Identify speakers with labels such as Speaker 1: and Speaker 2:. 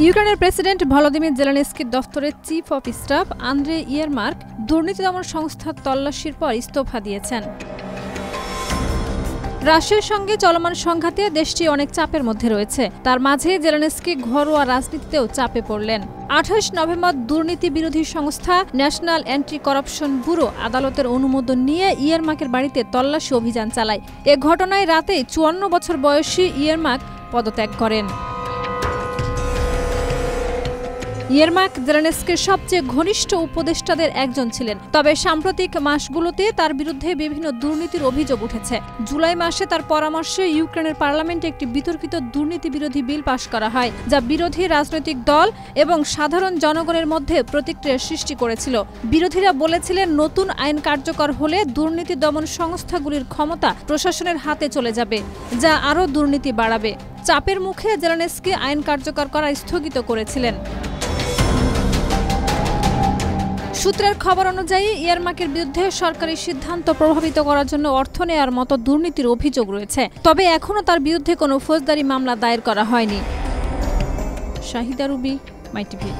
Speaker 1: ইউক্রেনের president Volodymyr জেলেনস্কির দফতরের chief of staff Andriy Yermak দুর্নীতি দমন সংস্থার তল্লাশির পর ইস্তফা দিয়েছেন। রাশিয়ার সঙ্গে চলমান সংঘাতে দেশটি অনেক চাপের মধ্যে রয়েছে। তার মাঝে জেলেনস্কি ঘরোয়া রাজনীতিতেও চাপে পড়লেন। 28 নভেম্বর দুর্নীতি বিরোধী সংস্থা ন্যাশনাল অ্যান্টি করাপশন ব্যুরো আদালতের অনুমোদন নিয়ে ইয়ারমার্কের বাড়িতে তল্লাশি অভিযান চালায়। এ ঘটনায় রাতেই 54 বছর বয়সী ইয়ারমার্ক পদত্যাগ করেন। ইয়ারমার্ক জেলেনস্কির সবচেয়ে ঘনিষ্ঠ উপদেষ্টাদের একজন ছিলেন। তবে সাম্প্রতিক মাসগুলোতে তার বিরুদ্ধে বিভিন্ন দুর্নীতির অভিযোগ উঠেছে। জুলাই মাসে তার পরামর্শে ইউক্রেনের পার্লামেন্টে একটি বিতর্কিত দুর্নীতি বিরোধী বিল পাশ করা হয়, যা বিরোধী রাজনৈতিক দল এবং সাধারণ জনগণের মধ্যে প্রতিক্রিয়ার সৃষ্টি করেছিল। বিরোধীরা বলেছিলেন, নতুন আইন কার্যকর হলে দুর্নীতি দমন সংস্থাগুলির ক্ষমতা প্রশাসনের হাতে চলে যাবে, যা আরও দুর্নীতি বাড়াবে। চাপের মুখে জেলেনস্কি আইন কার্যকর করা স্থগিত করেছিলেন। সূত্রের খবর অনুযায়ী ইয়ারমার্কের বিরুদ্ধে সরকারি সিদ্ধান্ত প্রভাবিত করার জন্য অর্থ নেয়ার মতো দুর্নীতির অভিযোগ রয়েছে। তবে এখনও তার বিরুদ্ধে কোনো ফৌজদারি মামলা দায়ের করা হয়নি। শাহিদা রুবি, মাই টিভি।